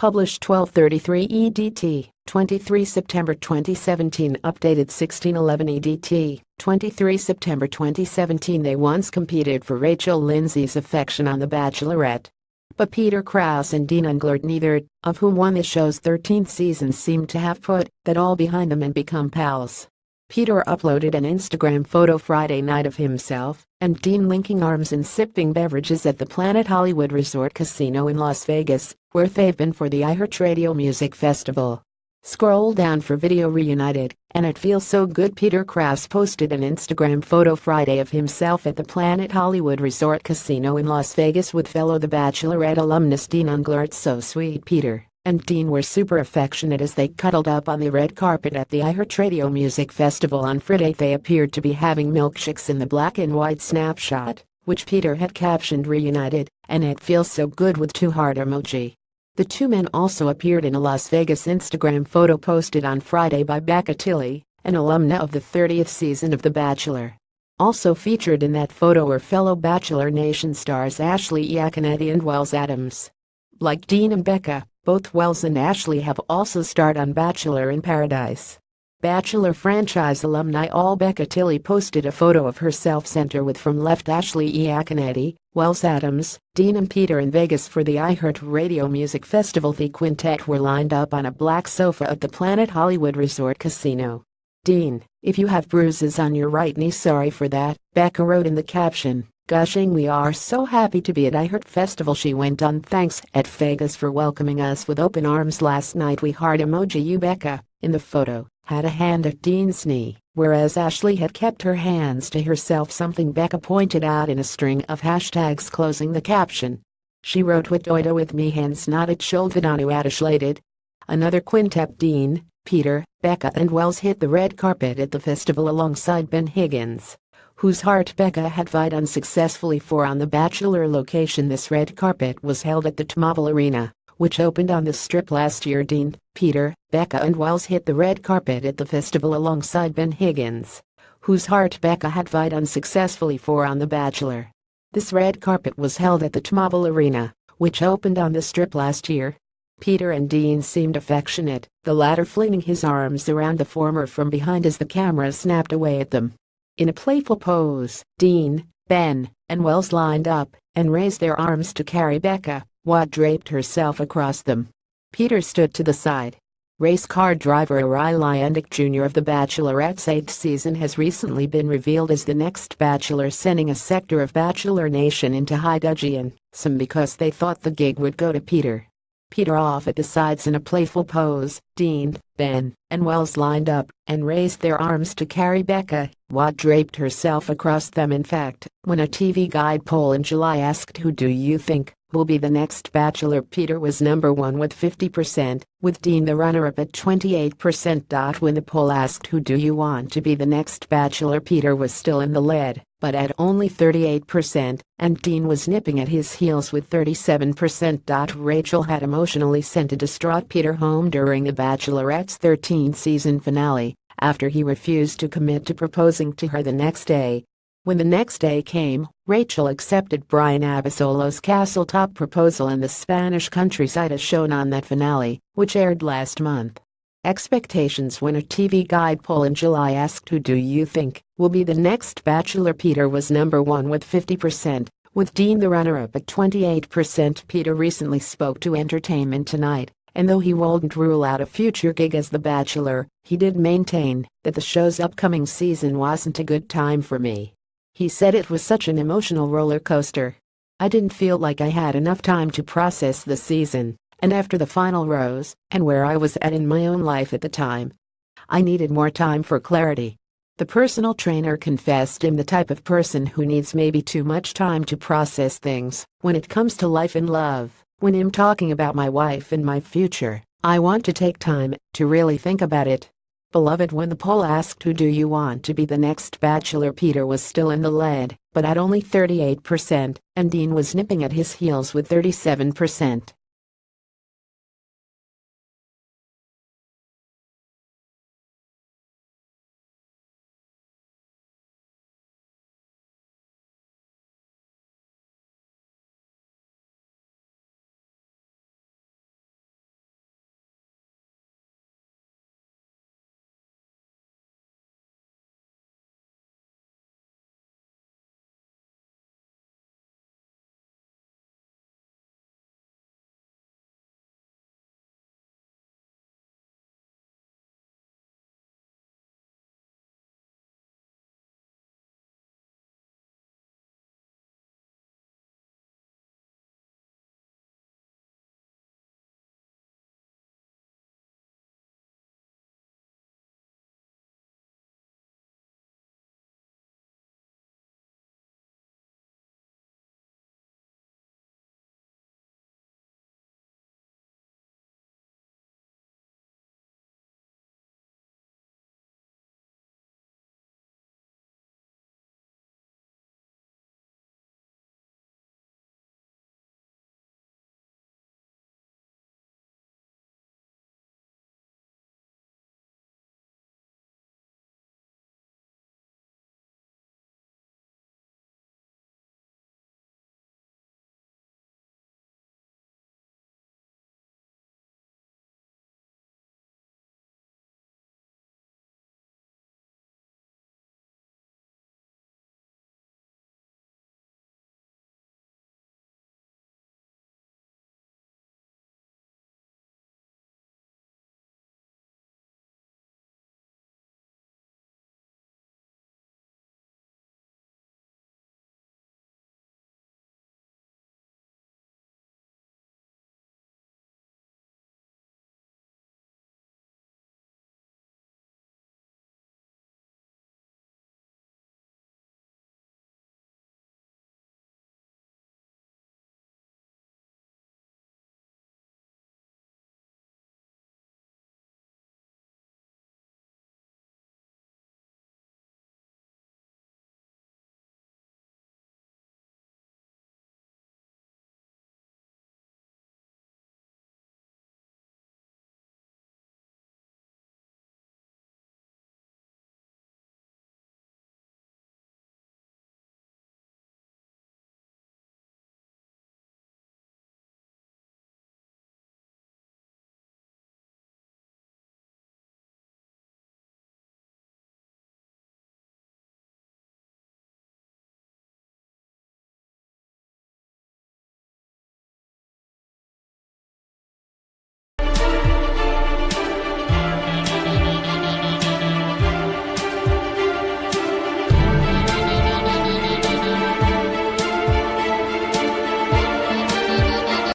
Published 12:33 EDT, 23 September 2017. Updated 16:11 EDT, 23 September 2017. They once competed for Rachel Lindsay's affection on The Bachelorette. But Peter Kraus and Dean Unglert, neither of whom won the show's 13th season, seemed to have put that all behind them and become pals. Peter uploaded an Instagram photo Friday night of himself and Dean linking arms and sipping beverages at the Planet Hollywood Resort Casino in Las Vegas, where they've been for the iHeartRadio Music Festival. Scroll down for video reunited, and it feels so good. Peter Kraus posted an Instagram photo Friday of himself at the Planet Hollywood Resort Casino in Las Vegas with fellow The Bachelorette alumnus Dean Unglert. So sweet. Peter and Dean were super affectionate as they cuddled up on the red carpet at the iHeartRadio Music Festival on Friday. They appeared to be having milkshakes in the black and white snapshot, which Peter had captioned "Reunited," and "It feels so good" with 2 heart emoji. The two men also appeared in a Las Vegas Instagram photo posted on Friday by Becca Tilley, an alumna of the 30th season of The Bachelor. Also featured in that photo were fellow Bachelor Nation stars Ashley Iaconetti and Wells Adams. Like Dean and Becca, both Wells and Ashley have also starred on Bachelor in Paradise. Bachelor franchise alumni Becca Tilley posted a photo of herself center with from left Ashley Iaconetti, Wells Adams, Dean and Peter in Vegas for the iHeartRadio Music Festival. The quintet were lined up on a black sofa at the Planet Hollywood Resort Casino. "Dean, if you have bruises on your right knee, sorry for that," Becca wrote in the caption. "Gushing, we are so happy to be at iHeart Festival," she went on. "Thanks at Vegas for welcoming us with open arms last night. We heart emoji you." Becca, in the photo, had a hand at Dean's knee, whereas Ashley had kept her hands to herself, something Becca pointed out in a string of hashtags closing the caption. She wrote, "With doida with me hands not at shoulder adishlated." Another quintet, Dean, Peter, Becca and Wells, hit the red carpet at the festival alongside Ben Higgins, whose heart Becca had vied unsuccessfully for on the Bachelor location. This red carpet was held at the T-Mobile Arena, which opened on the Strip last year. Dean, Peter, Becca and Wells hit the red carpet at the festival alongside Ben Higgins, whose heart Becca had vied unsuccessfully for on The Bachelor. This red carpet was held at the T-Mobile Arena, which opened on the Strip last year. Peter and Dean seemed affectionate, the latter flinging his arms around the former from behind as the camera snapped away at them. In a playful pose, Dean, Ben, and Wells lined up and raised their arms to carry Becca, while draped herself across them. Peter stood to the side. Race car driver Uri Lyandic Jr. of The Bachelorette's 8th season has recently been revealed as the next Bachelor, sending a sector of Bachelor Nation into high dudgeon, some because they thought the gig would go to Peter. Peter off at the sides in a playful pose, Dean, Ben, and Wells lined up and raised their arms to carry Becca, while draped herself across them. In fact, when a TV Guide poll in July asked who do you think will be the next Bachelor, Peter was number 1 with 50%, with Dean the runner-up at 28%. When the poll asked who do you want to be the next Bachelor, Peter was still in the lead, but at only 38%, and Dean was nipping at his heels with 37%. Rachel had emotionally sent a distraught Peter home during The Bachelorette's 13th season finale, after he refused to commit to proposing to her the next day. When the next day came, Rachel accepted Brian Abasolo's castle-top proposal in the Spanish countryside as shown on that finale, which aired last month. Expectations. When a TV Guide poll in July asked who do you think will be the next Bachelor, Peter was number 1 with 50%, with Dean the runner-up at 28%. Peter recently spoke to Entertainment Tonight, and though he wouldn't rule out a future gig as The Bachelor, he did maintain that the show's upcoming season wasn't a good time for me. He said, "It was such an emotional roller coaster. I didn't feel like I had enough time to process the season, and after the final rose, and where I was at in my own life at the time, I needed more time for clarity." The personal trainer confessed, "I'm the type of person who needs maybe too much time to process things. When it comes to life and love, when I'm talking about my wife and my future, I want to take time to really think about it." Beloved, when the poll asked who do you want to be the next Bachelor, Peter was still in the lead, but at only 38%, and Dean was nipping at his heels with 37%.